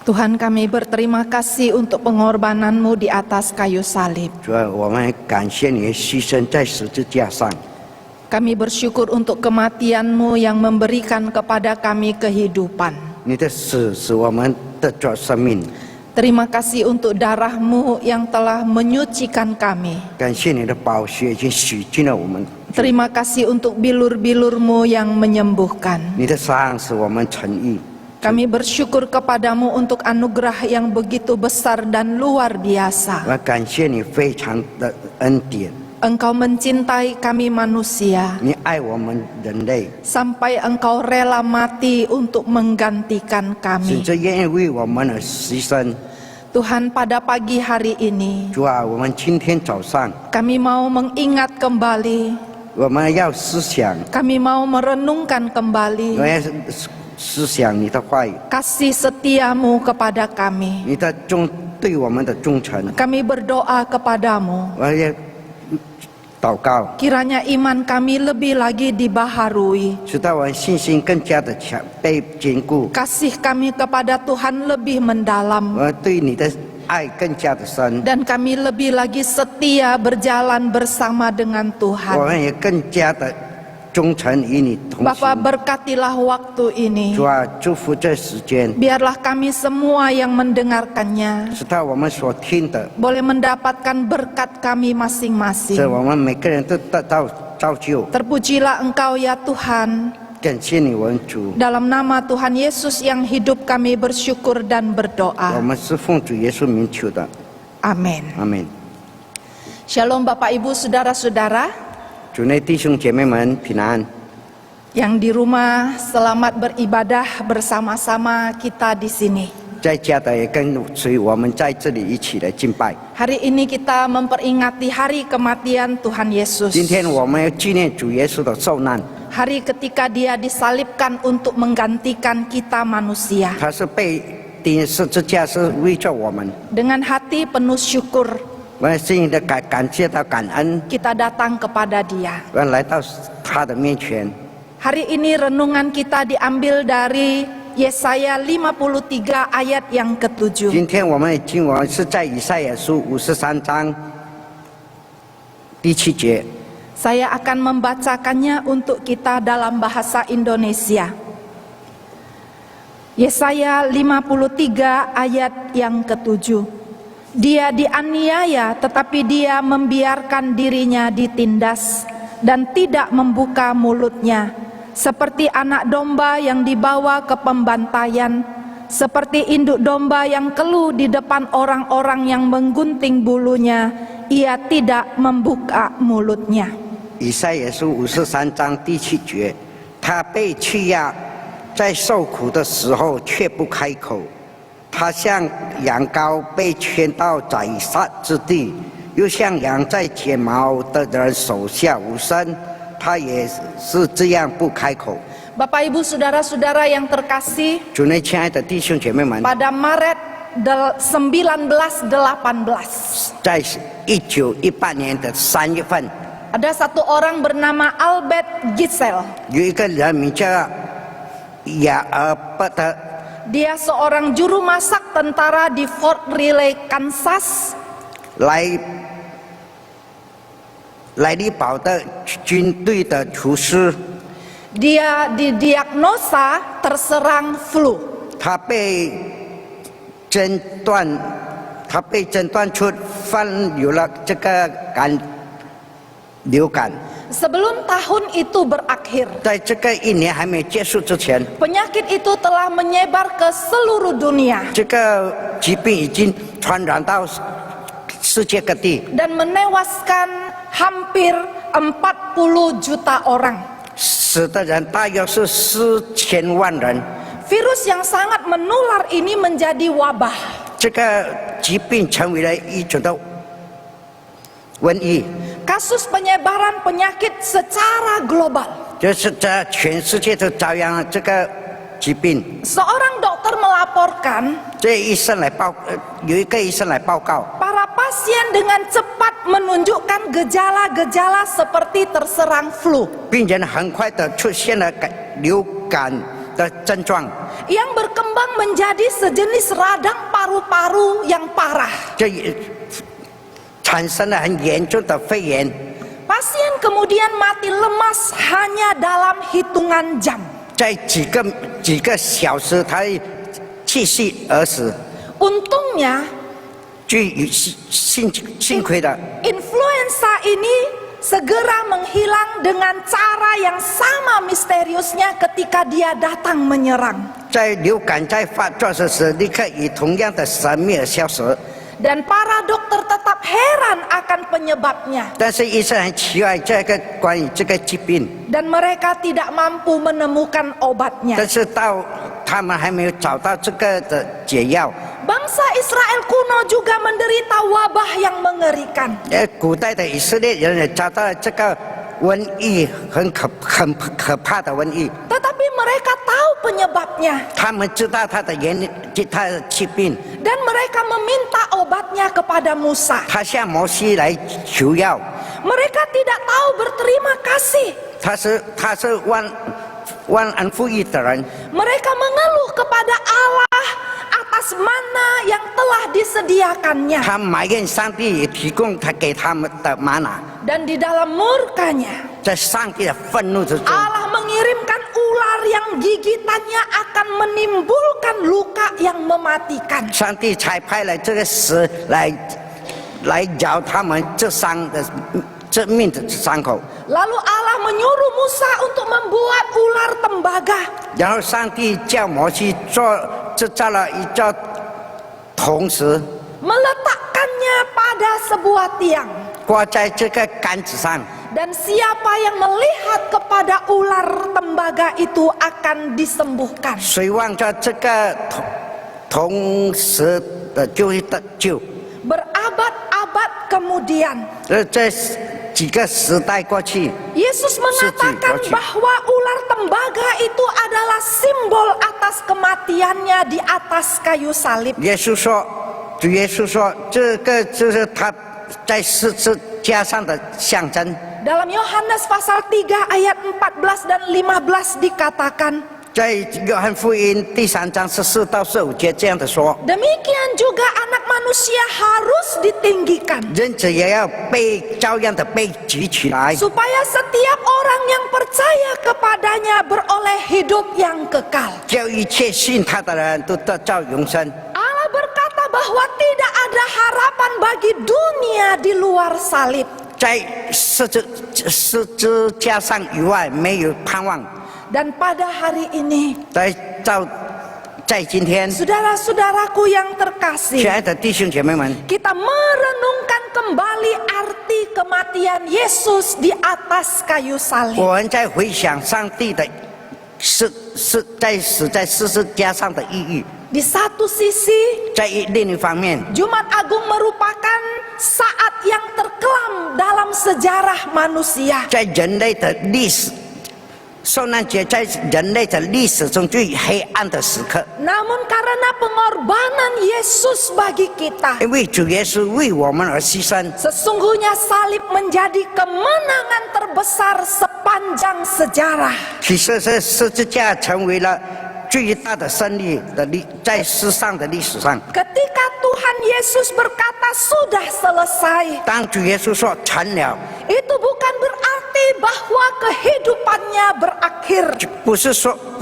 Tuhan, kami berterima kasih untuk pengorbanan-Mu di atas kayu salib. 主啊，我们感谢你的牺牲在十字架上。 Kami bersyukur untuk kematian-Mu yang memberikan kepada kami kehidupan. 你的死使我们得着生命。 Terima kasih untuk darah-Mu yang telah menyucikan kami. 感谢你的宝血已经洗净了我们。 Terima kasih untuk bilur-bilur-Mu yang menyembuhkan. 你的伤使我们成义。 Kami bersyukur kepadamu untuk anugerah yang begitu besar dan luar biasa. 我感谢你非常的恩典， Engkau mencintai kami manusia, 你爱我们人类， sampai Engkau rela mati untuk menggantikan 甚 kami. 至愿意为我们而牺牲。 Tuhan, pada pagi hari ini 主啊，我们今天早上， kami mau mengingat kembali, 我们要思想， kami mau merenungkan 我 kembali 要思想你的话语， kasih setiamu kepada kami. 你的对我们的忠诚。 Kami berdoa kepadamu, 我要祷告， kiranya iman kami lebih lagi dibaharui, 使到我们信心更加的强被坚固， kasih kami kepada Tuhan lebih mendalam, 我对你的爱更加的深， dan kami lebih lagi setia berjalan bersama dengan 我 Tuhan. 们也更加的忠诚与你同 Bapa, 行。 berkatilah waktu ini. 主啊，祝福这时间， Biarlah kami semua yang mendengarkannya 使到我们所听的， boleh mendapatkan berkat kami 使 masing-masing. 我们每个人都得到造就。 Terpujilah Engkau ya Tuhan. 感谢你，我们主， Dalam nama Tuhan Yesus yang hidup kami bersyukur dan 我 berdoa. 们是奉主耶稣名求的， Amin. 阿门。 Shalom Bapak Ibu Saudara-saudara 主内弟兄姐妹们平安。 yang di rumah, selamat beribadah bersama-sama kita di sini. 在家的也跟随我们在这里一起来敬拜。 Hari ini kita memperingati hari kematian Tuhan Yesus. 今天我们要纪念主耶稣的受难， Hari ketika Dia disalibkan untuk menggantikan kita manusia. 他是被钉十字架是为着我们。 Dengan hati penuh syukur 我们心里的感谢到感恩， kita datang kepada Dia. 我们来到他的面前。 Hari ini renungan kita diambil dari Yesaya 53 ayat yang ke-7. 今天我们的经文是在以赛亚书53章第7节。 Saya akan membacakannya untuk kita dalam bahasa Indonesia. Yesaya 53 ayat yang ke-7. Dia dianiaya tetapi dia membiarkan dirinya ditindas dan tidak membuka mulutnya. Seperti anak domba yang dibawa ke pembantaian, seperti induk domba yang keluh di depan orang-orang yang menggunting bulunya, ia tidak membuka mulutnya. 以赛亚书53章第7节，他被欺压，在受苦的时候却不开口。他像羊羔被牵到宰杀之地，又像羊在剪毛的人手下无声。他也是这样不开口。 Bapak Ibu Saudara-saudara yang terkasih, 主内亲爱的弟兄姐妹们， pada Maret 1918在1918年的3月份， ada satu orang bernama Albert Gisel. 有一个人名叫雅尔伯特， Dia seorang juru masak tentara di Fort Riley, Kansas. 莱利堡的军队的厨师， Dia didiagnosa terserang flu. 他被诊断出患有了这个流感。 Sebelum tahun itu berakhir, 在这个1年还没结束之前， penyakit itu telah menyebar ke seluruh dunia 这个疾病已经传染到世界各地， dan menewaskan hampir 40 juta orang. 死的人大约是4000万人。 Virus yang sangat menular ini menjadi wabah. 这个疾病成为了一种的瘟疫， Kasus penyebaran penyakit secara global. 就是在全世界都遭殃了这个疾病。 Seorang dokter melaporkan 有一个医生来报告， para pasien dengan cepat menunjukkan gejala-gejala seperti terserang flu. 病人很快的出现了流感的症状， yang berkembang menjadi sejenis radang paru-paru yang parah. 这也产生了很严重的肺炎。 Pasien kemudian mati lemas hanya dalam hitungan jam. 在几个小时，他气息而死。 Untungnya 幸亏的， influenza ini segera menghilang dengan cara yang sama misteriusnya ketika dia datang menyerang. 在流感在发作时，立刻以同样的神秘而消失。 Dan para dokter tetap heran akan penyebabnya. 但是医生很奇怪关于这个疾病， Dan mereka tidak mampu menemukan obatnya. 但是他们还没有找到这个的解药。 Bangsa Israel kuno juga menderita wabah yang mengerikan. 古代的以色列人也找到这个瘟疫，很可怕的瘟疫。 Tetapi mereka tahu penyebabnya. 他们知道它的疾病， Dan mereka meminta obatnya kepada Musa. 他向摩西来求药。 Mereka tidak tahu berterima kasih. 他是忘恩负义的人。 Mereka mengeluh kepada Allah atas mana yang telah disediakannya. 他埋怨上帝也提供他给他们的玛瑙， Dan di dalam murkanya, 在上帝的愤怒之中， Allah mengirimkan ular yang gigitannya akan menimbulkan luka yang mematikan. 上帝才派了这个蛇来咬他们致命的伤口。 Lalu Allah menyuruh Musa untuk membuat ular tembaga. 然后上帝叫摩西制造了一座铜石， Meletakkannya pada sebuah tiang. 挂在这个杆子上。 Dan siapa yang melihat kepada ular tembaga itu akan disembuhkan. 谁望着这个铜石的就会得救。 Berabad-abad kemudian, 这几个时代过去， Yesus mengatakan bahwa ular tembaga itu adalah simbol atas kematiannya di atas kayu salib. 主耶稣说，这个就是他在十字架上的象征。 Dalam Yohanes pasal 3 ayat 14 dan 15 dikatakan, 在约翰福音第3章14到15节这样的说， demikian juga anak manusia harus ditinggikan, 人子也要照样的被举起来， supaya setiap orang yang percaya kepadanya beroleh hidup yang kekal. 叫一切信他的人都得到永生。 Allah berkata bahwa tidak ada harapan bagi dunia di luar salib. 在十字架上以外没有盼望。 Dan pada hari ini, 在今天， saudara-saudaraku yang terkasih, 亲爱的弟兄姐妹们， kita merenungkan kembali arti kematian Yesus di atas kayu salib. 我们在回想上帝的死在十字架上的意义。 Di satu sisi, 在另一方面， Jumat Agung merupakan saat yang terkelam dalam sejarah manusia. 在人类的历史，受难节在人类的历史中最黑暗的时刻。 Namun karena pengorbanan Yesus bagi kita, 因为主耶稣为我们而牺牲， sesungguhnya salib menjadi kemenangan terbesar sepanjang sejarah. 其实是十字架成为了最大的胜利在世上的历史上。 Ketika Tuhan Yesus berkata sudah selesai, 当主耶稣说成了， itu bukan berarti bahwa kehidupannya berakhir. 不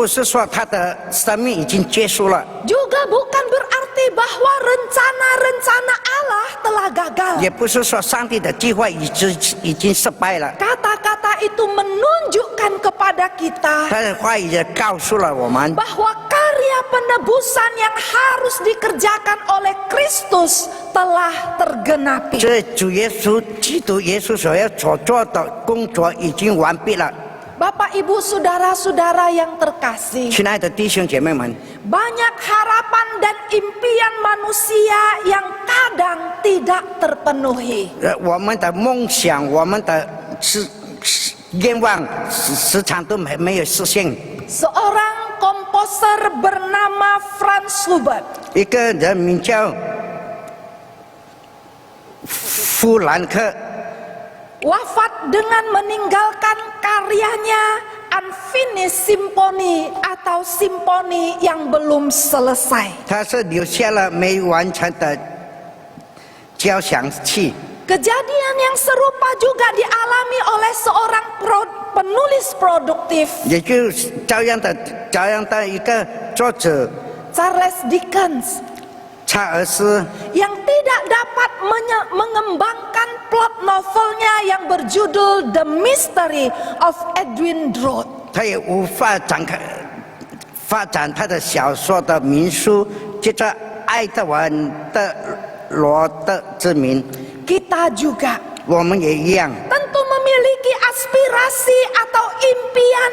是说他的生命已经结束了， Juga bukan berarti bahwa rencana-rencana Allah telah gagal. 也不是说上帝的计划已经失败了。 Kata-kata itu menunjukkan kepada kita 他的话语也告诉了我们， bahwa karya penebusan yang harus dikerjakan oleh Kristus telah tergenapi. 这主耶稣基督耶稣所要所做的工作已经完毕了。 Bapak, Ibu, saudara-saudara yang terkasih, 亲爱的弟兄姐妹们， banyak harapan dan impian manusia yang kadang tidak terpenuhi. 我们的梦想，我们的愿望时常都没有实现。 Seorang komposer bernama Franz Schubert 一个人名叫富兰克， wafat dengan meninggalkan karyanya Unfinished Symphony atau simfoni yang belum selesai. 它是留下了没完成的交响器。 Kejadian yang serupa juga dialami oleh seorang penulis produktif, 也就照样的一个作者 Charles Dickens, 查尔斯， yang tidak dapat mengembangkan plot novelnya yang berjudul The Mystery of Edwin Drood. 他也无法发展他的小说的名书，叫做爱德文的罗德之名。 Kita juga 我们也一样， tentu memiliki aspirasi atau impian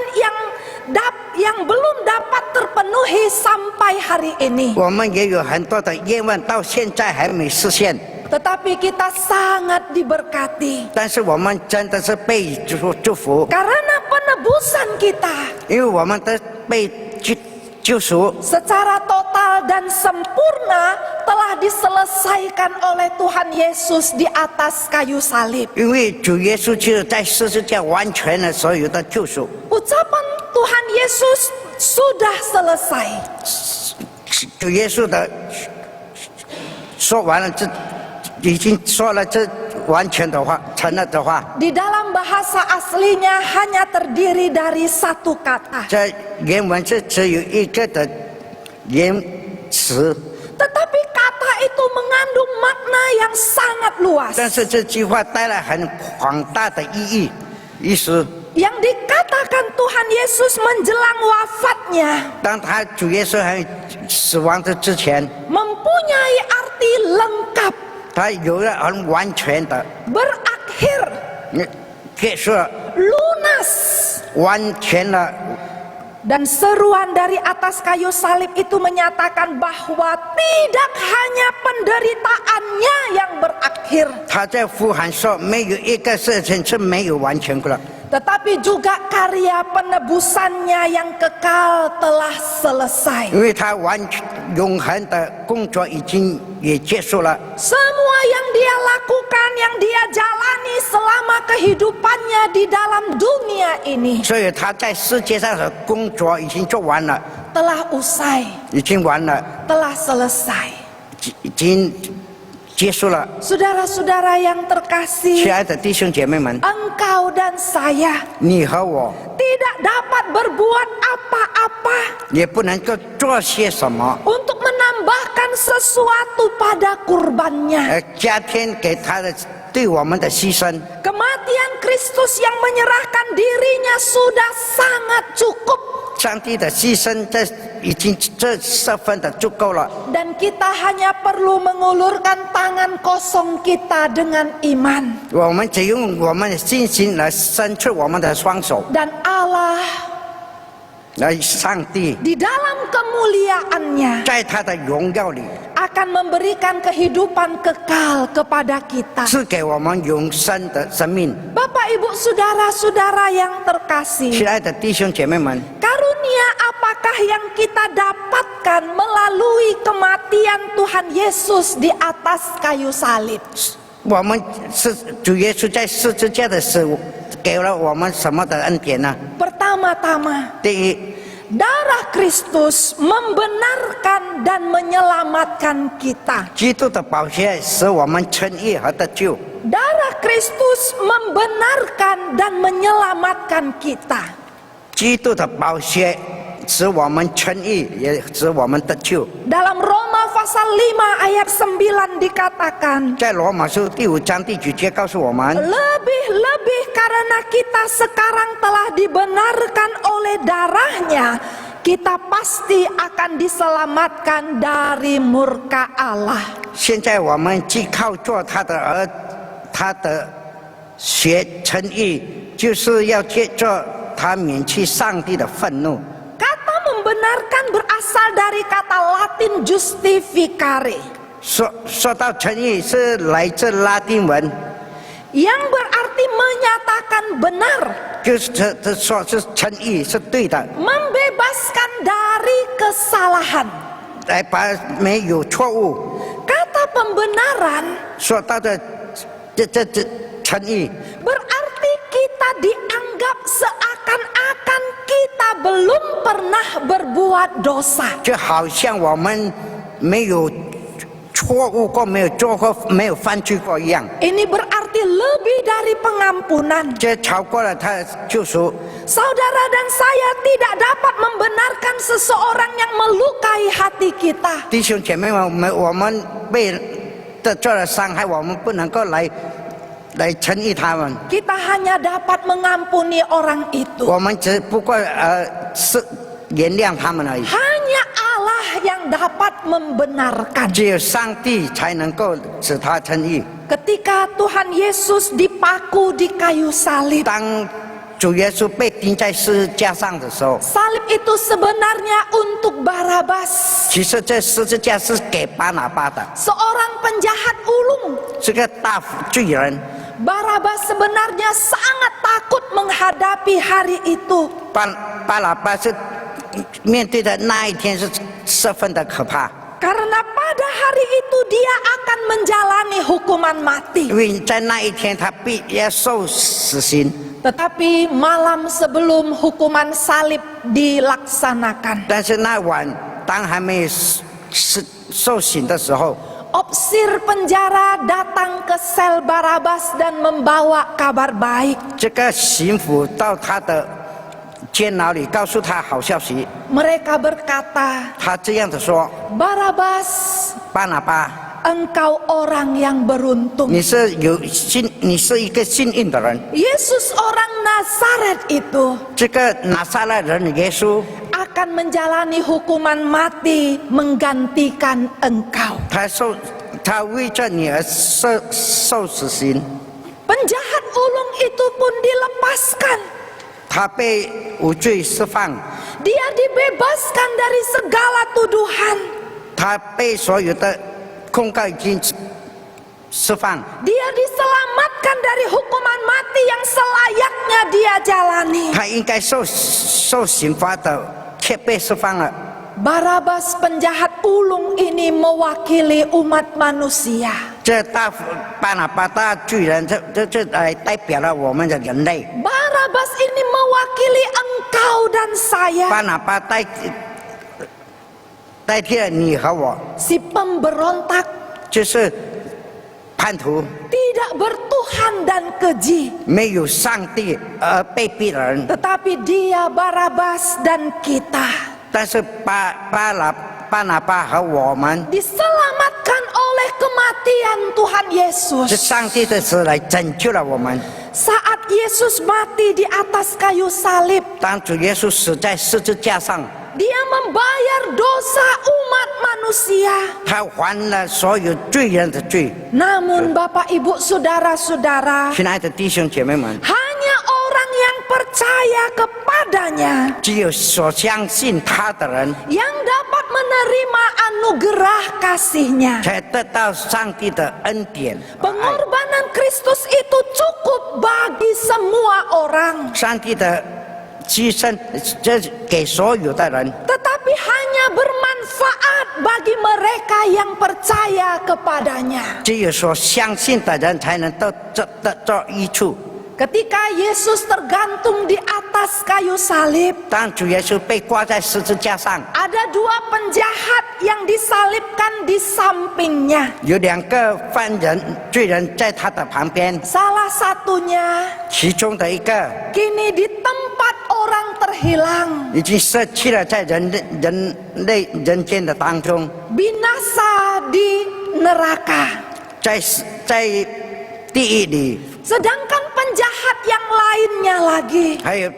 yang belum dapat terpenuhi sampai hari ini. 我们也有很多的愿望，到现在还没实现。 Tetapi kita sangat diberkati 但是我们真的是被祝福， karena penebusan kita 因为我们的被救赎， secara total dan sempurna telah diselesaikan oleh Tuhan Yesus di atas kayu salib. 因为主耶稣就在十字架完全了所有的救赎。 Ucapan Tuhan Yesus sudah selesai. 主耶稣的说完了已经说了这完全的话，成了的话， Di dalam bahasa aslinya hanya terdiri dari satu kata. 这原文是只有一个的原词， Tetapi kata itu mengandung makna yang sangat luas. 但是这句话带来很广大的意思。 Yang dikatakan Tuhan Yesus menjelang wafatnya 当他主耶稣还死亡的之前， mempunyai arti lengkap, 他有了很完全的 berakhir, 结束了， lunas. 完全了。 Dan seruan dari atas kayu salib itu menyatakan bahwa tidak hanya penderitaannya yang berakhir, 他在呼喊说，没有一个事情是没有完全的。 tetapi juga karya penebusannya yang kekal telah selesai. 因为他永恒的工作已经也结束了， Semua yang dia lakukan, yang dia jalani selama kehidupannya di dalam dunia ini 所以他在世界上的工作已经做完了， telah usai, 已经完了， telah selesai. 已经结束了。 Saudara-saudara yang 亲 terkasih, 爱的弟兄姐妹们， engkau dan saya 你和我 tidak dapat berbuat apa-apa 也不能够做些什么， untuk menambahkan sesuatu pada kurbannya. 加添给他的对我们的牺牲。 Kematian Kristus yang menyerahkan dirinya sudah sangat cukup. 上帝的牺牲，这已经这十分的足够了。 Dan kita hanya perlu mengulurkan tangan kosong kita dengan iman. 我们只用我们的信心来伸出我们的双手， Dan Allah 来上帝 di dalam kemuliaannya 在他的荣耀里 akan memberikan kehidupan kekal kepada kita. 赐给我们永生的生命。 Bapak Ibu Saudara-saudara yang terkasih, 亲爱的弟兄姐妹们， karunia apakah yang kita dapatkan melalui kematian Tuhan Yesus di atas kayu salib? 我们是主耶稣在十字架的时候给了我们什么的恩典呢？ Pertama-tama, 第一， darah Kristus membenarkan dan menyelamatkan kita. 基督的宝血使我们称义和得救。 Darah Kristus membenarkan dan menyelamatkan kita. 基督的宝血使我们称义，也使我们得救。 Dalam Roma pasal 5 ayat 9 dikatakan, 在罗马书第5章第9节告诉我们， lebih-lebih karena kita sekarang telah dibenarkan oleh darahnya, kita pasti akan diselamatkan dari murka Allah. 现在我们既靠做他的血称义，就是要借着他免去上帝的愤怒。 Kata membenarkan berasal dari kata Latin justificare, 说到称义是来自拉丁文， yang berarti menyatakan benar, 就是这说是称义是对的， membebaskan dari kesalahan. 来把没有错误。 Kata pembenaran 说到的这称义， berarti kita dianggap seakan-akan kita kita belum pernah berbuat dosa. 就好像我们没有错误过、没有做过、没有犯罪过一样。 Ini berarti lebih dari pengampunan. 这超过了他救赎。 Saudara dan saya tidak dapat membenarkan seseorang yang melukai hati kita. 弟兄姐妹们，我们被做了伤害，我们不能够来惩罚他们。 Kita hanya dapat mengampuni orang itu. 我们只不过是原谅他们而已。 Hanya Allah yang dapat membenarkan. 只有上帝才能够使他称义。 Ketika Tuhan Yesus dipaku di kayu salib, 当主耶稣被钉在十字架上的时候， salib itu sebenarnya untuk Barabas, 其实这十字架是给巴拿巴的， seorang penjahat ulung. 是个大罪人。 Barabas sebenarnya sangat takut menghadapi hari itu. 巴拿巴是面对的那一天是十分的可怕， Karena pada hari itu dia akan menjalani hukuman mati. 因为在那一天他必要受死刑。 Tetapi malam sebelum hukuman salib dilaksanakan, 但是那晚当还没有受刑的时候， opsir penjara datang ke sel Barabas dan membawa kabar baik. 这个刑府到他的监牢里，告诉他好消息。 Mereka berkata, 他这样子说 Barabas, 巴拿巴， engkau orang yang beruntung. 你是一个幸运的人。 Yesus orang Nazaret itu 这个拿撒勒人耶稣， akan menjalani hukuman mati menggantikan engkau. 他为着你而受死刑， Penjahat ulung itu pun dilepaskan. 他被无罪释放， Dia dibebaskan dari segala tuduhan. 他被所有的控告已经释放， Dia diselamatkan dari hukuman mati yang selayaknya dia jalani. 他应该受刑罚的，却被释放了。 Barabas penjahat ulung ini mewakili umat manusia. 这巴拿巴大罪人，这代表了我们的人类。 Barabas ini mewakili engkau dan saya. 巴拿巴代替了你和我， Si pemberontak, 就是叛徒， tidak bertuhan dan keji. 没有上帝而被逼的人。 Tetapi dia Barabas dan kita 但是巴拿巴和我们， diselamatkan oleh kematian Tuhan 是 Yesus. 上帝的死来拯救了我们。 Saat Yesus mati di atas kayu salib, 当主耶稣死在十字架上， dia membayar dosa umat manusia. 他还了所有罪人的罪。 Namun Bapak Ibu Saudara-saudara, 亲爱的弟兄姐妹们， hanya orang yang percaya kepadanya 只有所相信他的人， yang dapat menerima anugerah kasih-Nya. 才得到上帝的恩典。 Pengorbanan Kristus itu cukup bagi semua orang, 上帝的牺牲，这给所有的人， tetapi hanya bermanfaat bagi mereka yang percaya kepadanya. 只有所相信的人才能得到益处。 Ketika Yesus tergantung di atas kayu salib, 当主耶稣被挂在十字架上， ada dua penjahat yang disalibkan di sampingnya. 有两个犯人罪人在他的旁边， Salah satunya 其中的一个 kini di tempat orang terhilang, 已经失去了在人间的当中， binasa di neraka. 在地狱里， Sedangkan penjahat yang lainnya lagi 还有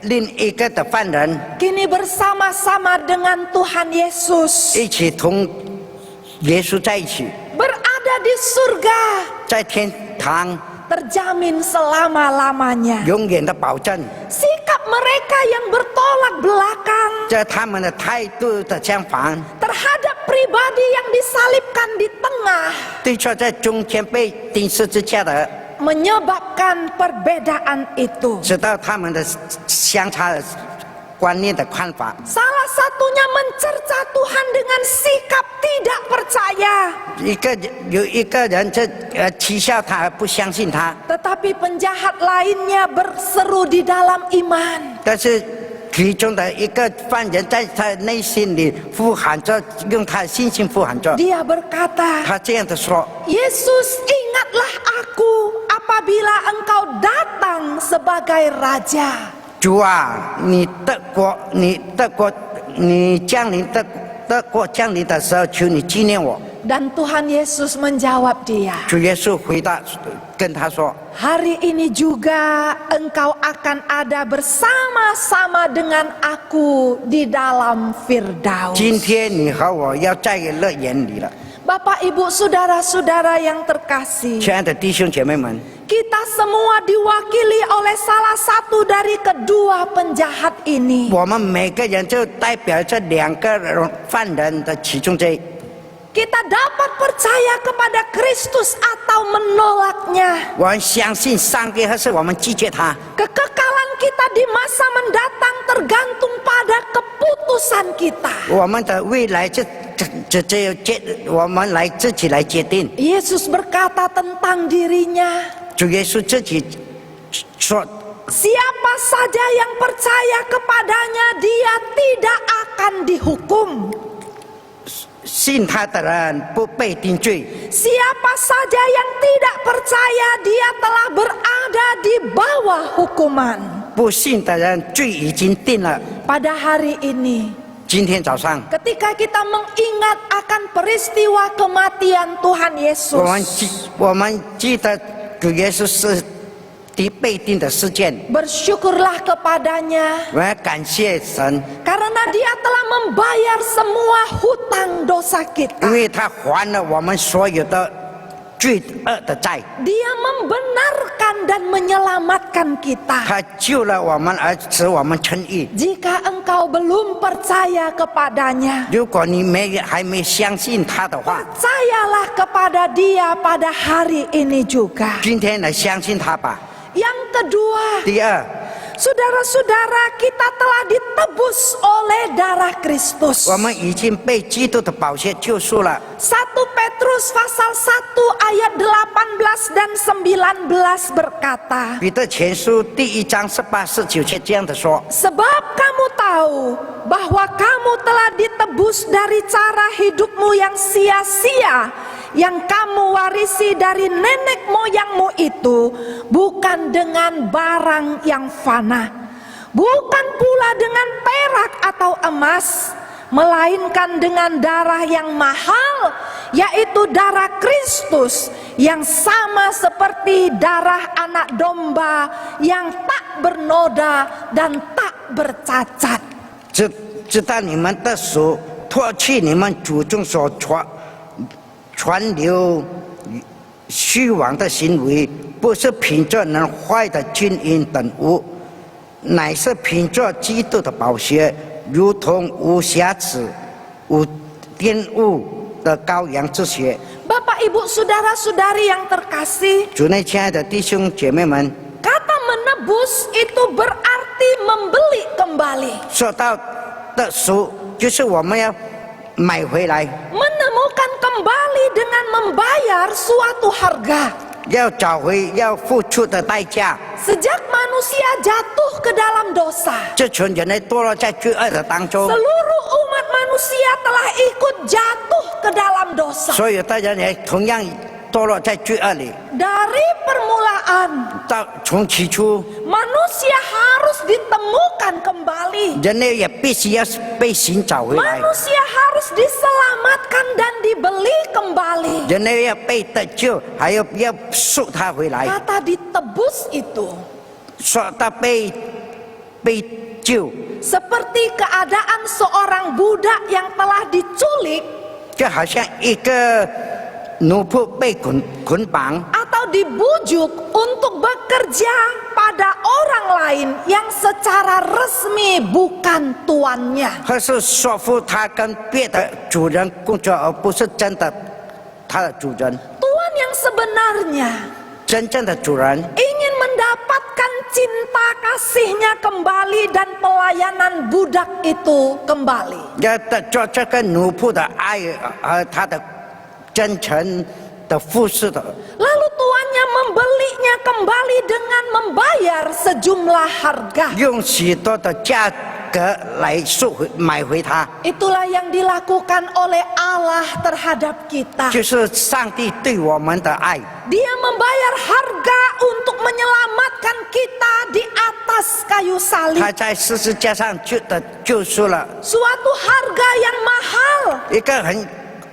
另一个的犯人 kini bersama-sama dengan Tuhan Yesus 一起同耶稣在一起， berada di surga, 在天堂 terjamin selama-lamanya. 永远的保证。 Sikap mereka yang bertolak belakang 这他们的态度的相反， terhadap pribadi yang disalibkan di tengah 对错在中间被钉十字架的， menyebabkan perbedaan itu. 直到他们的相差的观念的看法。 Salah satunya mencerca Tuhan dengan sikap tidak percaya, 有一个人讥笑他而不相信他， tetapi penjahat lainnya berseru di dalam iman. 但是其中的一个犯人在他内心里呼喊着，用他的信心呼喊着。 Dia berkata, 他这样的说 Yesus, ingatlah aku apabila engkau datang sebagai raja.：“ 主啊，你降临的国降临的时候，求你纪念我。” Dan Tuhan Yesus menjawab dia, 主耶稣回答跟他说 hari ini juga engkau akan ada bersama-sama dengan aku di dalam Firdaus.：“ 今天你和我要在乐园里了。” Bapak, Ibu, saudara-saudara yang terkasih, 亲爱的弟兄姐妹们， kita semua diwakili oleh salah satu dari kedua penjahat ini. 我们每个人就代表这两个犯人的其中这。 Kita dapat percaya kepada Kristus atau menolaknya. 我们相信上帝，还是我们拒绝他？ Kekekalan kita di masa mendatang tergantung pada keputusan kita. 我们的未来我们来自己来决定。 Yesus berkata tentang dirinya, 主耶稣自己说， siapa saja yang percaya kepadanya, dia tidak akan dihukum. 信他的人不被定罪。 Siapa saja yang tidak percaya, dia telah berada di bawah hukuman. 不信的人罪已经定了。 Pada hari ini, 今天早上， ketika kita mengingat akan peristiwa kematian Tuhan 我们 Yesus, 记得主耶稣是被定的事件， bersyukurlah kepadanya 我要感谢神， karena dia telah membayar semua hutang dosa 因 kita. 为他还了我们所有的罪恶的债， Dia membenarkan dan menyelamatkan kita. 他救了我们，而使我们称义。 Jika engkau belum percaya kepadanya, 如果你还没相信他的话， percayalah kepada dia pada hari ini juga. 今天来相信他吧。 Yang kedua, 第二， saudara-saudara, kita telah ditebus oleh darah Kristus. 我们已经被基督的宝血救赎了。 1 Petrus pasal 1 ayat 18 dan 19 berkata, 彼得前书第1章18、19节这样的说： sebab kamu tahu bahwa kamu telah ditebus dari cara hidupmu yang sia-sia yang kamu warisi dari nenek moyangmu itu, bukan dengan barang yang fana, bukan pula dengan perak atau emas, melainkan dengan darah yang mahal, yaitu darah Kristus, yang sama seperti darah anak domba yang tak bernoda dan tak bercacat. 知道你们的手脱去你们祖宗所传流虚妄的行为，不是凭着能坏的金银等物，乃是凭着基督的宝血，如同无瑕疵、无玷污的羔羊之血。 Bapak, Ibu, saudara-saudari yang terkasih, 主内亲爱的弟兄姐妹们， kata menebus itu berarti membeli kembali, 说到的赎，就是我们要买回来， menemukan kembali dengan membayar suatu harga. 要找回要付出的代价。 Sejak manusia jatuh ke dalam dosa, 这群人类堕落在罪恶的当中， seluruh umat manusia telah ikut jatuh ke dalam dosa. 所有的人也同样堕落在罪恶里。 Dari permulaan, 从起初， manusia harus ditemukan kembali. 人类也必须要被寻找回来， Manusia harus diselamatkan dan dibeli kembali. 人类要被得救，还要赎他回来。 Kata ditebus itu 说到被救， seperti keadaan seorang budak yang telah diculik 就好像一个奴仆被捆绑， atau dibujuk untuk bekerja pada orang lain yang secara resmi bukan tuannya. 或是说服他跟别的主人工作，而不是真的他的主人。 Tuan yang sebenarnya 真正的主人 ingin mendapatkan cinta kasihnya kembali dan pelayanan budak itu kembali. 要得做这个奴仆的爱和他的真诚的服侍的， Lalu tuannya membelinya kembali dengan membayar sejumlah harga. 用许多的格来买回它， Itulah yang dilakukan oleh Allah terhadap kita. 就是上帝对我们的爱。 Dia membayar harga untuk menyelamatkan kita di atas kayu salib. 他在十字架上救赎了 Suatu harga yang mahal, 一个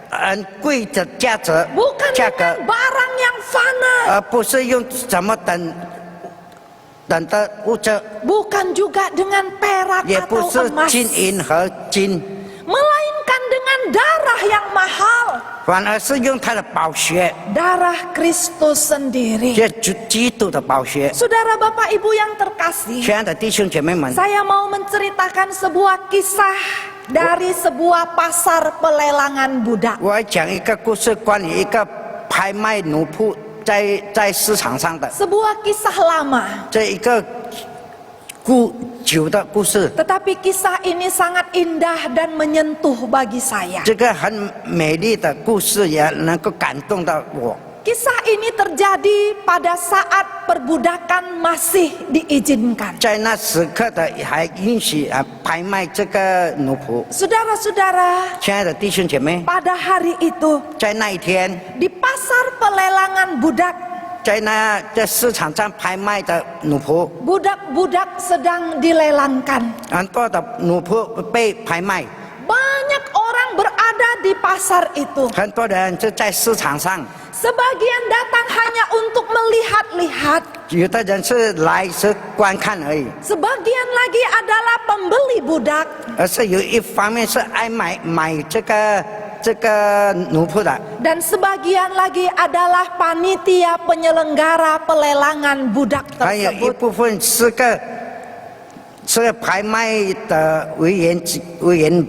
很贵的价格， bukan 价格， dengan barang yang fana, 而不是用什么等的物质， bukan juga dengan perak 也不 atau 是 emas, 金银和金， melainkan dengan darah yang mahal, 反而是用他的宝血， darah Kristus sendiri. 这基督的宝血。 Saudara Bapak Ibu yang terkasih, 亲爱的弟兄姐妹们， saya mau menceritakan sebuah kisah dari sebuah pasar pelelangan budak. 我要讲一个故事，关于一个拍卖奴仆在市场上的 Sebuah kisah lama, 这一个久的故事。 tetapi kisah ini sangat indah dan menyentuh bagi saya. 这个很美丽的故事也能够感动到我。 Kisah ini terjadi pada saat perbudakan masih diizinkan. 在那时刻的还允许拍卖这个奴仆。 Saudara-saudara, 亲爱的弟兄姐妹， pada hari itu 在那一天， di pasar pelelangan budak, 在市场上拍卖的奴仆， budak-budak sedang dilelangkan. 很多的奴仆被拍卖， Banyak orang berada di pasar itu. 很多人就在市场上， Sebagian datang hanya untuk melihat-lihat. 有的人是来观看而已， Sebagian lagi adalah pembeli budak. 而是有一方面是爱买这个奴仆的， Dan sebagian lagi adalah panitia penyelenggara pelelangan budak 还有一 tersebut. 部分是拍卖的委员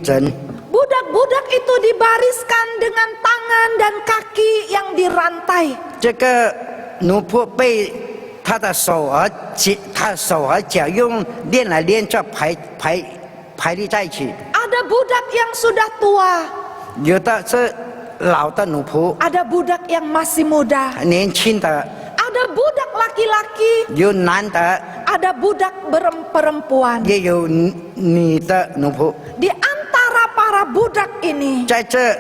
人。 Budak-budak itu dibariskan dengan tangan dan kaki yang dirantai. 这个奴仆被他的手和脚用链来链着排列在一起。 Ada budak yang sudah tua, 有的是老的奴仆， ada budak yang masih muda, 年轻的， ada budak laki-laki, 有男的， ada budak perempuan. 也有女的奴仆。 Di antara para budak ini, 在这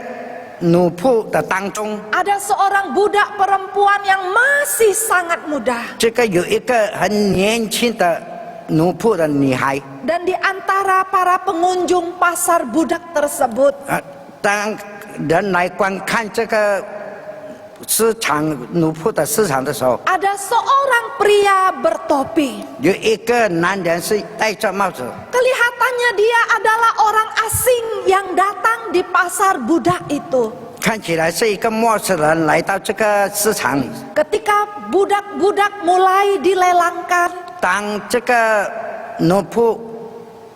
奴仆的当中， ada seorang budak perempuan yang masih sangat muda. 这个有一个很年轻的奴仆的女孩。 Dan di antara para pengunjung pasar budak tersebut, 当人来观看这个奴仆的市场的时候， ada seorang pria bertopi. 有一个男人是戴着帽子。 Kelihatannya dia adalah orang asing yang datang di pasar budak itu. 看起来是一个陌生人来到这个市场里。 Ketika budak-budak mulai dilelangkan, 当这个奴仆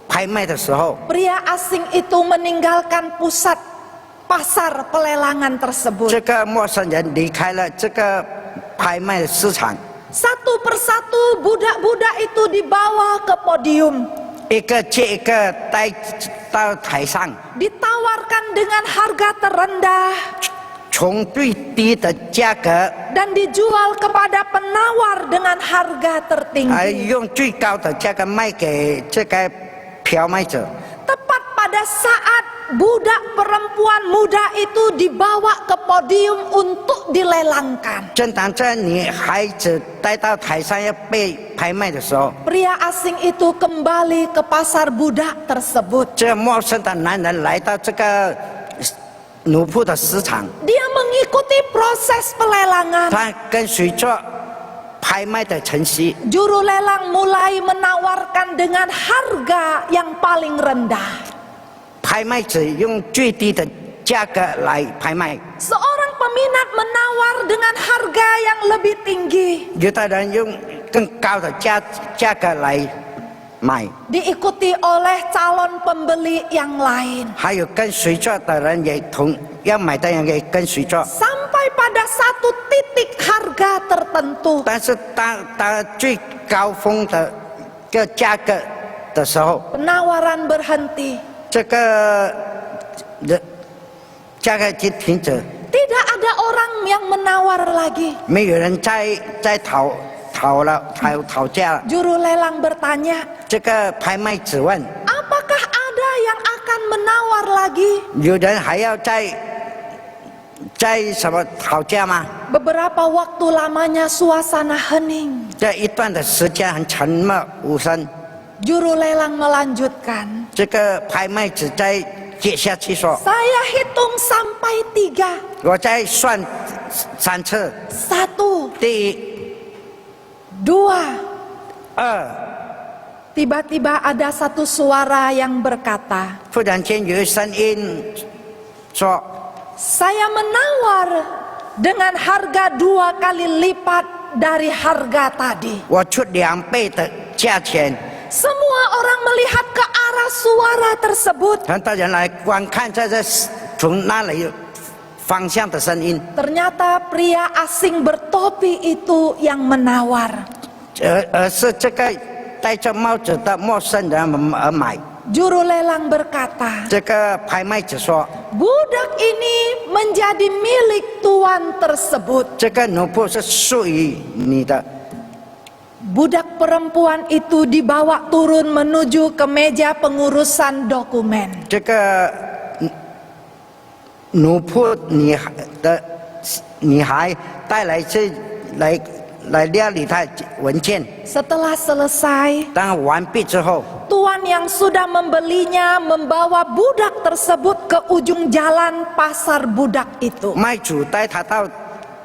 拍卖的时候， pria asing itu meninggalkan pusat pasar pelelangan tersebut. 这个陌生人离开了这个拍卖的市场， Satu persatu budak-budak itu dibawa ke podium, 一个接一个带到台上， ditawarkan dengan harga terendah, 从最低的价格， dan dijual kepada penawar dengan harga 而 tertinggi. 用最高的价格卖给这个票卖者。 Tepat pada saat budak perempuan muda itu dibawa ke podium untuk dilelangkan, 正当这女孩子带到台上要被拍卖的时候， pria asing itu kembali ke pasar budak tersebut. 这陌生的男人来到这个奴仆的市场， Dia mengikuti proses pelelangan. 他跟随着拍卖的程序， Juru lelang mulai menawarkan dengan harga yang paling rendah. 拍卖者用最低的价格来拍卖， Seorang peminat menawar dengan harga yang lebih tinggi. 有的人用更高的价格来买， Diikuti oleh calon pembeli yang lain. 还有跟随着的人也要买的人也跟随着， Sampai pada satu titik harga tertentu, 但是当最高峰的个价格的时候， penawaran berhenti. 这个价格就停止， Tidak ada orang yang menawar lagi. 没有人再讨价了。 Juru lelang bertanya, 这个拍卖者问： apakah menawar lagi. 有人还要再什么吵架吗？ Beberapa waktu lamanya suasana hening. 这一段的时间很沉默无声。 Juru lelang melanjutkan. 这个拍卖子再接下去说， Saya hitung sampai 3. 我再算3次。 1, 第一、 2. 2， Tiba-tiba ada satu suara yang berkata, 忽然间有声音说， saya menawar dengan harga 2 kali lipat dari harga tadi. 我出2倍的价钱。 Semua orang melihat ke arah suara tersebut. 很多人来观看这从那里方向的声音。 Ternyata pria asing bertopi itu yang menawar. 而是这个戴着帽子的陌生人而买。 Juru lelang berkata, 这个拍卖子说， budak ini menjadi milik tuan tersebut. 这个奴仆是属于你的。 Budak perempuan itu dibawa turun menuju ke meja pengurusan dokumen. 这个奴仆女孩带来来料理她文件。 Setelah selesai, 当完毕之后， tuan yang sudah membelinya membawa budak tersebut ke ujung jalan pasar budak itu. 卖主带她到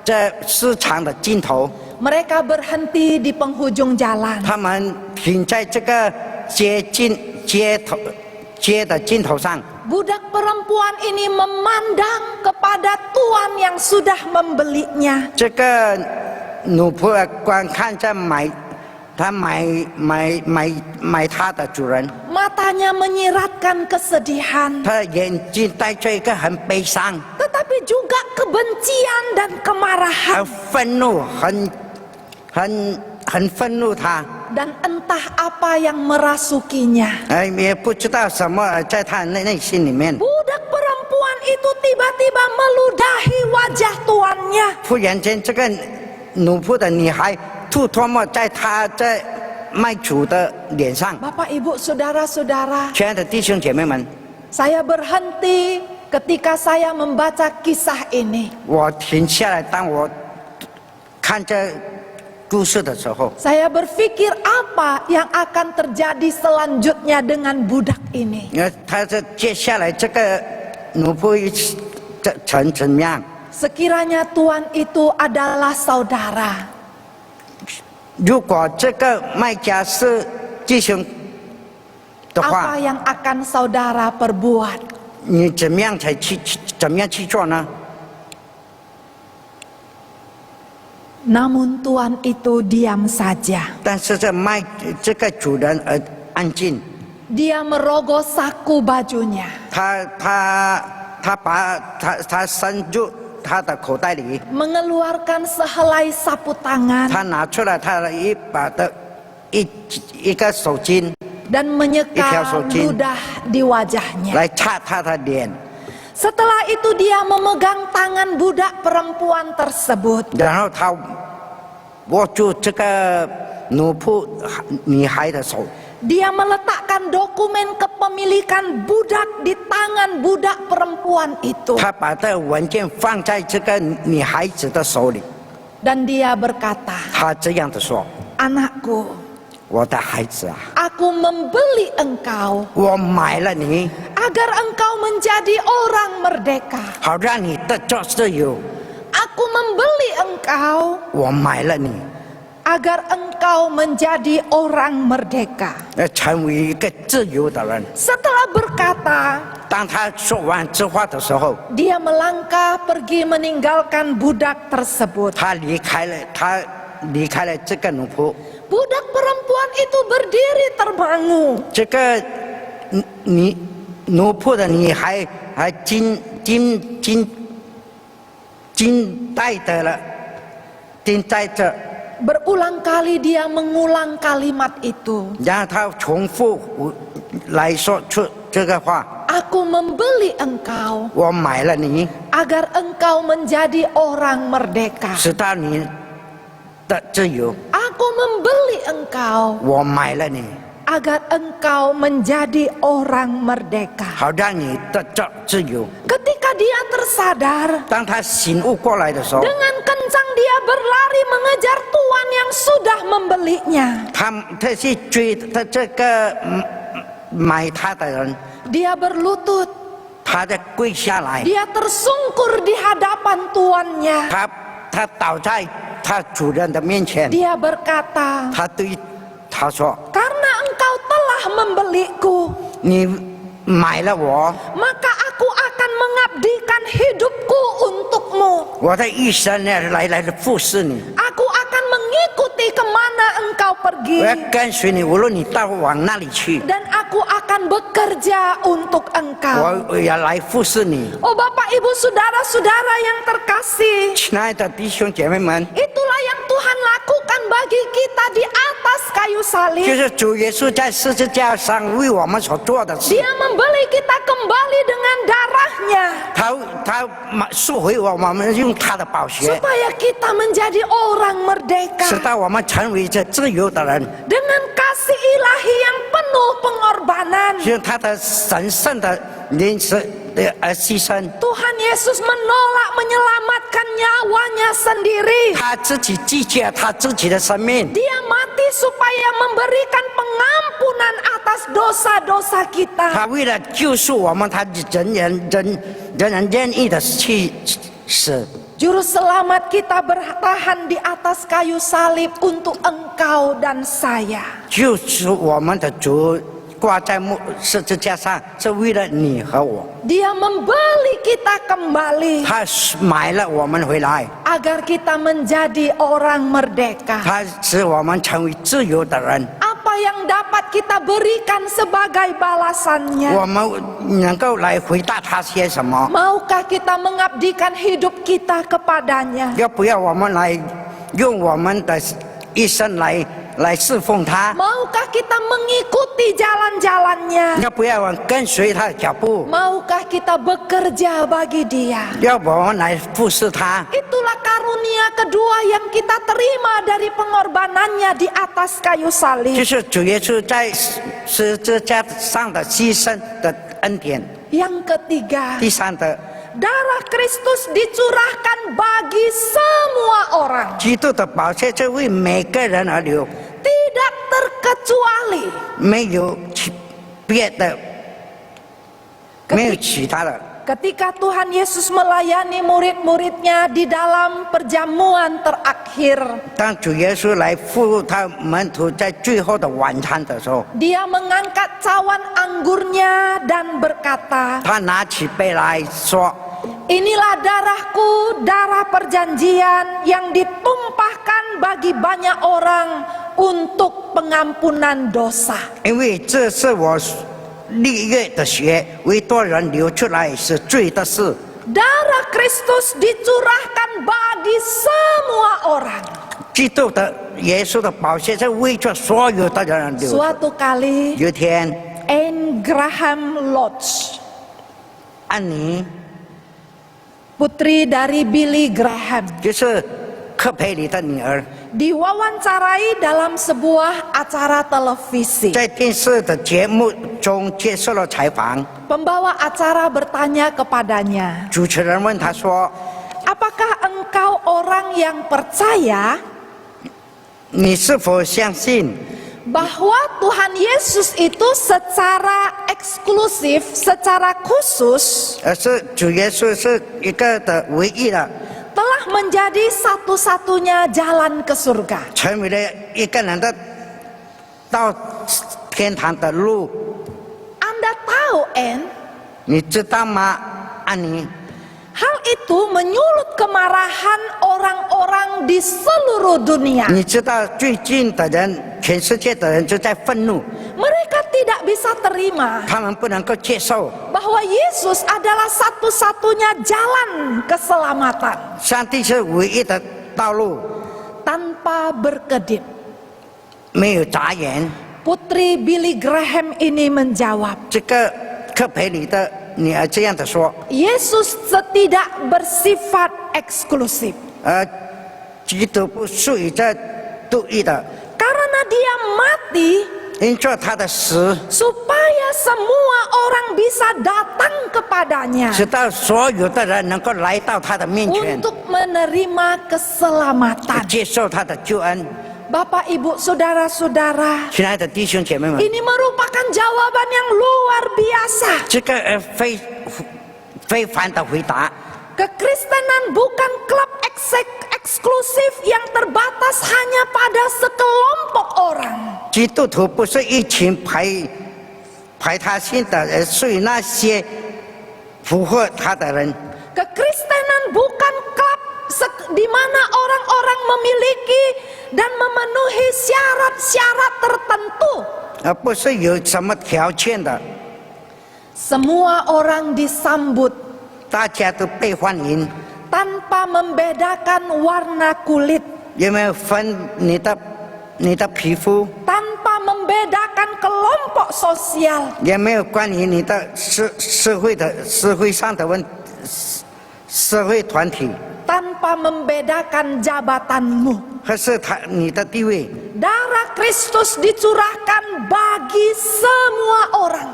这市场的尽头。 Mereka berhenti di penghujung jalan. 他们停在这个街的尽头上。 Budak perempuan ini memandang kepada tuan yang sudah membelinya. 这个奴仆观看着买他的主人， Matanya menyiratkan kesedihan, 他眼睛带着一个很悲伤、 tetapi juga kebencian dan kemarahan. 很愤怒、很愤怒他， Dan entah apa yang merasukinya. 也不知道什么在他内心里面。 Budak perempuan itu tiba-tiba meludahi wajah tuannya. 忽然间，这个奴仆的女孩吐唾沫在他在卖主的脸上。 Bapak, Ibu, Saudara-saudara, 亲爱的弟兄姐妹们， saya berhenti ketika saya membaca kisah ini. 我停下来，当我看这故事的时候， Saya berpikir apa yang akan terjadi selanjutnya dengan budak ini. 他这接下来这个奴仆怎么样？ Sekiranya tuan itu adalah saudara, 如果这个卖家是弟兄的 apa 话， yang akan saudara perbuat? 你怎么样去做呢？ Namun tuan itu diam saja. 但是这个主人安静， Dia merogoh saku bajunya, 他伸入他的口袋里， mengeluarkan sehelai sapu tangan 他拿出了他的一个手巾 dan menyeka ludah di wajahnya. 来擦他的脸， Setelah itu dia memegang tangan budak perempuan tersebut. 然后他握住这个奴仆女孩的手， Dia meletakkan dokumen kepemilikan budak di tangan budak perempuan itu. 他把这文件放在这个女孩子的手里， Dan dia berkata, 他这样子说 anakku, 我的孩子啊， aku membeli engkau 我买了你， agar engkau menjadi orang merdeka. 好让你得着自由。 Aku membeli engkau 我买了你， agar engkau menjadi orang merdeka. 成为一个自由的人。 Setelah berkata, 当他说完这话的时候， dia melangkah pergi meninggalkan budak tersebut. 他离开了这个奴仆。 Budak perempuan itu berdiri termangu. 这个奴仆的女孩还惊呆着， Berulang kali dia mengulang kalimat itu. 然后他重复来说出这个话： Aku membeli engkau 我买了你， agar engkau menjadi orang merdeka. 使到你的自由。 Aku membeli engkau 我买了你， agar engkau menjadi orang merdeka. 好让你得着自由。 Ketika dia tersadar, 当他醒悟过来的时候， dengan kencang dia berlari mengejar tuan yang sudah membelinya. 他去追他这个买他的人， Dia berlutut, 他在跪下来， dia tersungkur di hadapan tuannya. 他倒在他主人的面前， Dia berkata, 他对他说 karena engkau telah membeliku, 你买了我， maka aku akan mengabdikan hidupku untukmu. 我的一生呢来服侍你， Aku akan mengikuti kemana engkau 我 pergi, 要跟随你，无论你到往哪里去， dan aku akan bekerja untuk engkau. 我要来服侍你。 Oh Bapak Ibu Saudara-saudara yang terkasih, 亲爱的弟兄姐妹们， itulah yang Tuhan lakukan bagi kita di atas kayu 就 salib. 是主耶稣在十字架上为我们所做的事， Dia membeli kita kembali dengan darahnya, 他赎回我们用他的宝血， supaya kita menjadi orang merdeka 使到我们成为这自由的人， dengan kasih ilahi yang penuh pengorbanan. 用他的神圣的临死的牺牲， Tuhan Yesus menolak menyelamatkan nyawanya sendiri. 他自己拒绝他自己的生命， Dia mati supaya memberikan pengampunan atas dosa-dosa 他 kita. 为了救赎我们，他人人愿意的去死。 Juru selamat kita bertahan di atas kayu salib untuk engkau dan saya. 救赎我们的主挂在十字架上，是为了你和我。 Dia membeli kita kembali 他买了我们回来， agar kita menjadi orang merdeka. 他使我们成为自由的人。 Apa yang dapat kita berikan sebagai balasannya? 我们能够来回答他些什么？ Maukah kita mengabdikan hidup kita kepadanya? 要不要我们来用我们的一生来侍奉他？ Maukah kita mengikuti jalan-jalannya? 要不要我们跟随他的脚步？ Maukah kita bekerja bagi dia? 要不我们来服侍他？ Itulah karunia kedua yang kita terima dari pengorbanannya di atas kayu 就 salib. 是主耶稣在十字架上的牺牲的恩典。 Yang ketiga, 第三的， darah Kristus dicurahkan bagi semua orang, 基督的宝血是为每个人而流， tidak terkecuali. 没有别的，没有其他的。 Ketika Tuhan Yesus melayani murid-muridnya di dalam perjamuan terakhir, 当主耶稣来服务他门徒在最后的晚餐的时候， dia mengangkat cawan anggurnya dan berkata, 他拿起杯来说 inilah darahku, darah perjanjian yang ditumpahkan bagi banyak orang untuk pengampunan dosa.：“ 因为这是我立约的血，为多人流出来是罪的事。 Darah Kristus dicurahkan bagi semua orang. ”基督的耶稣的宝血是为着所有的人流。 Suatu kali, 有一天， Anne Graham Lodge, 安妮 putri dari Billy Graham, 就是科培里的女儿， diwawancarai dalam sebuah acara televisi. 在电视的节目中接受了采访。 Pembawa acara bertanya kepadanya, 主持人问他说 apakah engkau orang yang percaya：“ 你是否相信 bahwa Tuhan Yesus itu secara eksklusif, secara khusus 是主耶稣是一个的唯一的， telah menjadi satu-satunya jalan ke surga?” 成为了一个人的到天堂的路。 Anda tahu, Anne, 你知道吗，安妮？ hal itu menyulut kemarahan orang-orang di seluruh dunia. 你知道最近的人，全世界的人就在愤怒， Mereka tidak bisa terima 他们不能够接受 bahwa Yesus adalah satu-satunya jalan keselamatan. 上帝是唯一的道路， Tanpa berkedip, 没有杂言。 putri Billy Graham ini menjawab, 这个科培里的女儿这样的说， Yesus tidak bersifat eksklusif. 基督不属于这独一的， Karena dia mati 因着他的死， supaya semua orang bisa datang kepadanya 直到所有的人能够来到他的面前， untuk menerima keselamatan. 接受他的救恩。 Bapak, Ibu, Saudara-saudara, 亲爱的弟兄姐妹们， ini merupakan jawaban yang luar biasa. 这个非凡的回答。 Kekristenan bukan klub eksklusif yang terbatas hanya pada sekelompok orang. 基督徒不是一群排他性的人，属于那些符合他的人。 Kekristenan bukan klub di mana orang-orang memiliki dan memenuhi syarat-syarat tertentu. 而不是有什么条件的， Semua orang disambut 大家都被欢迎， tanpa membedakan warna kulit, 有没有分你的皮肤， tanpa membedakan kelompok sosial, 也没有关于你的社会上的社会团体， tanpa membedakan jabatanmu. 或是你的地位。 Darah Kristus dicurahkan bagi semua orang.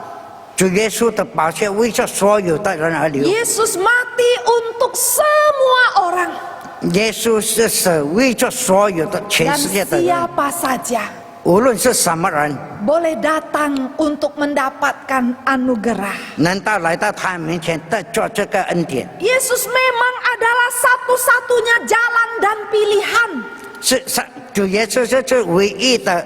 主耶稣的宝血为着所有的人而流， Yesus mati untuk semua orang 耶稣是死为着所有的全 dan 世界的人， siapa saja 无论是什么人， boleh datang untuk mendapatkan anugerah. 能到来到他面前得着这个恩典。 Yesus memang adalah satu-satunya jalan dan pilihan. 主耶稣是唯一的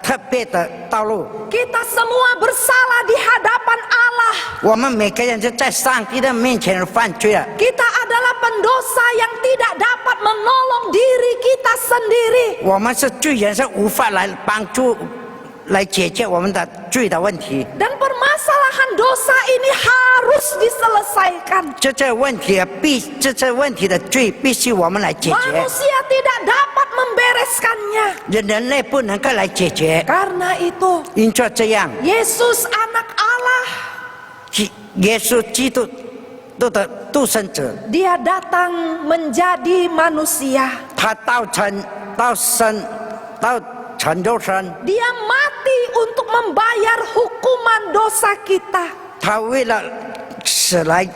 特别的道路。 Kita semua bersalah di hadapan Allah. 我们每个人就在上帝的面前犯罪了。 Kita adalah pendosa yang tidak dapat menolong diri kita sendiri. 我们是罪人，是无法来帮助、来解决我们的罪的问题。 Dan permasalahan dosa ini harus diselesaikan. 这问题的罪必须我们来解决。 Manusia tidak dapat membereskannya. 人类不能够来解决。 Karena itu, 因着这样， Yesus Anak Allah, 耶稣基督的独生者， Dia datang menjadi manusia. 他道成肉身， Dia mati untuk membayar hukuman dosa kita. 他为了死来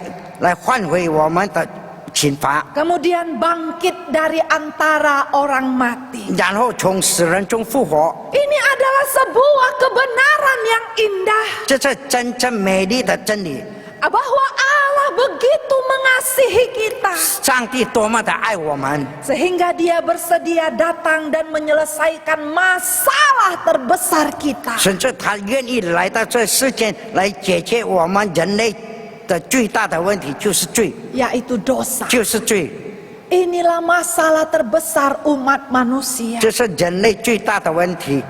换回我们的刑罚， Kemudian bangkit dari antara orang mati. 然后从死人中复活。 Ini adalah sebuah kebenaran yang indah. 这是真正美丽的真理。 Bahwa Allah begitu mengasihi kita. 上帝多么的爱我们， Sehingga Dia bersedia datang dan menyelesaikan masalah terbesar kita. 甚至他愿意来到这世间来解决我们人类的最大的问题，就是罪， Yaitu dosa. 就是罪， Inilah masalah terbesar umat manusia. 这是人类最大的问题，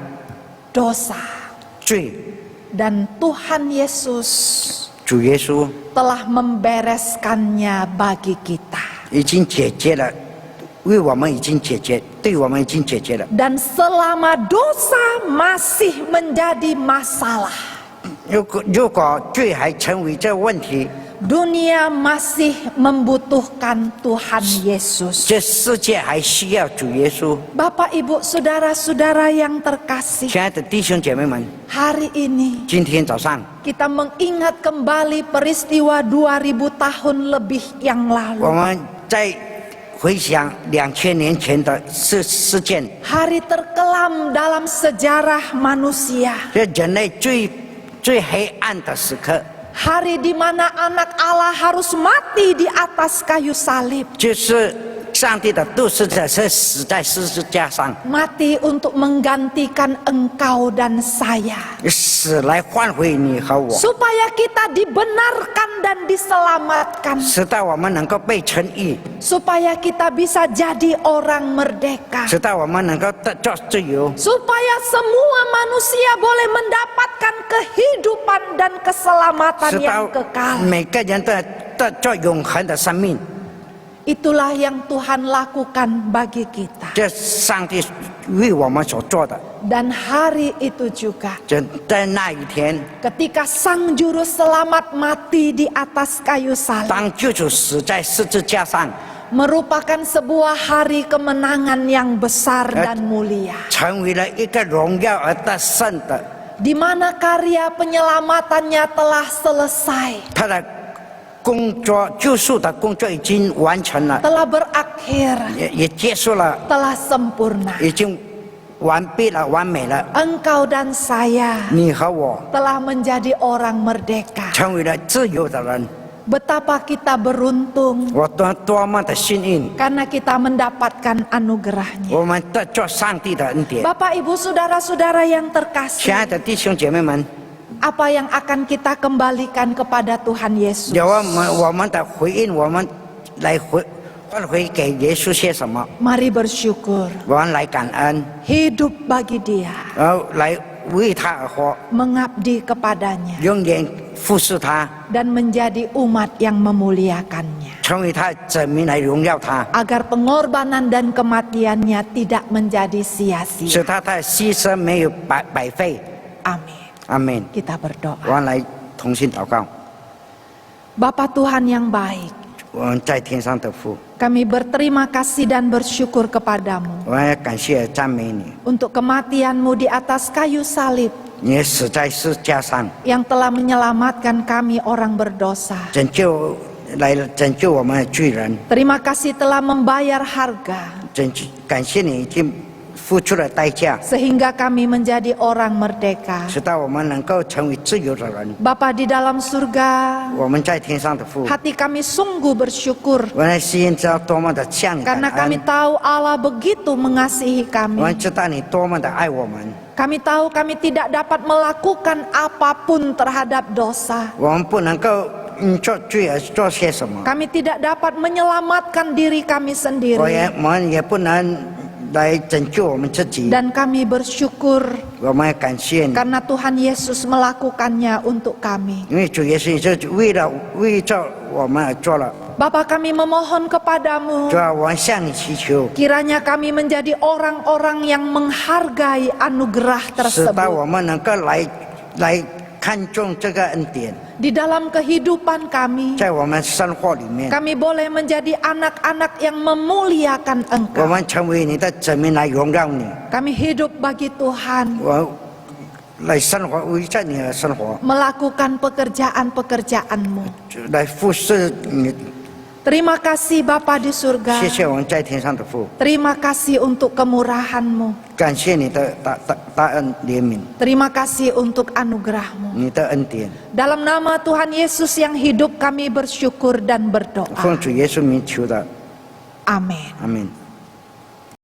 Dosa. 罪。 Dan Tuhan Yesus 主耶稣 telah membereskannya bagi kita. 已经解决了，为我们已经解决，对我们已经解决了。 Dan selama dosa masih menjadi masalah, 如果罪还成为这问题， dunia masih membutuhkan Tuhan Yesus. 这世界还需要主耶稣。 Bapak, Ibu, Saudara-saudara yang terkasih, 亲爱的弟兄姐妹们， hari ini 今天早上 kita mengingat kembali peristiwa 2000 tahun lebih yang 我 lalu. 们在回想2000年前的事件， Hari terkelam dalam sejarah manusia. 这人类最黑暗的时刻， Hari di mana anak Allah harus mati di atas kayu salib. 就是上帝的独生者是死在十字架上， Mati untuk menggantikan engkau dan saya. 死来换回你和我， Supaya kita dibenarkan dan diselamatkan. 直到我们能够被称义， Supaya kita bisa jadi orang merdeka. 直到我们能够得着自由， Supaya semua manusia boleh mendapatkan kehidupan dan keselamatan 直 yang 到 kekal. 每个人都得着永恒的生命。 Itulah yang Tuhan lakukan bagi kita. 这上帝为我们所做的。 Dan hari itu juga, 在那一天， ketika Sang Juru Selamat mati di atas kayu salib, 当救主死在十字架上， merupakan sebuah hari kemenangan yang besar dan mulia, 成为了一个荣耀而得胜的， di mana karya penyelamatannya telah selesai, 他的工作救赎的工作已经完成了， telah berakhir, 也结束了， telah sempurna. 已经完毕了，完美了。 Engkau dan saya 你和我 telah menjadi orang merdeka. 成为了自由的人， Betapa kita beruntung 我多么的幸运， karena kita mendapatkan anugerahnya. 我们得着上帝的恩典。 Bapak, Ibu, Saudara-saudara yang 亲爱 terkasih, 的弟兄姐妹们， apa yang akan kita kembalikan kepada Tuhan Yesus? 有我们的回应，我们来换回给耶稣些什么？ Mari bersyukur, 我们来感恩， hidup bagi Dia, 然后来为他而活， mengabdi kepadanya, 永远服侍他， dan menjadi umat yang memuliakannya, 成为他子民来荣耀他， agar pengorbanan dan kematiannya tidak menjadi 使 sia-sia. 他的牺牲没有白费。 Amin. 阿门。 Kita berdoa. 我们来同心祷告。 Bapa Tuhan yang baik, 我们在天上的父， kami berterima kasih dan bersyukur kepadamu 我们要感谢赞美你， untuk kematianmu di atas kayu salib 你死在十字架上， yang telah menyelamatkan kami orang berdosa. 来拯救我们的罪人。 Terima kasih telah membayar harga 感谢你已经付出了代价， sehingga kami menjadi orang merdeka. 使到我们能够成为自由的人。 Bapa di dalam surga, 我们在天上的父， hati kami sungguh bersyukur 我们的心知道多么的向你感 karena kami 恩， tahu Allah begitu mengasihi 我 kami. 们知道你多么的爱我们， Kami tahu kami tidak dapat melakukan apapun terhadap dosa. 我们不能够做罪而做些什么， Kami tidak dapat menyelamatkan diri kami 我 sendiri. 们也不能来拯救我们自己。 Dan kami bersyukur 我们要感谢你， karena Tuhan Yesus melakukannya untuk kami. 因为主耶稣是为着我们而做了。 Bapa, kami memohon kepadamu, 主啊，我们向你祈求， kiranya kami menjadi orang-orang yang menghargai anugerah 使到 tersebut. 我们能够来看重这个恩典， Di dalam kehidupan kami, 在我们生活里面， kami boleh menjadi anak-anak yang memuliakan 我 Engkau. 们成为你的子民来荣耀你。 Kami hidup bagi Tuhan, 我来生活，为着你而生活， melakukan pekerjaan-pekerjaan-Mu. 来服侍你。 Terima kasih Bapa di surga. 谢谢我们在天上的父， Terima kasih untuk kemurahan-Mu. 感谢你的大恩怜悯， Terima kasih untuk anugerah-Mu. 你的恩典。 Dalam nama Tuhan Yesus yang hidup, kami bersyukur dan berdoa. 奉主耶稣名求的， Amin. 阿门。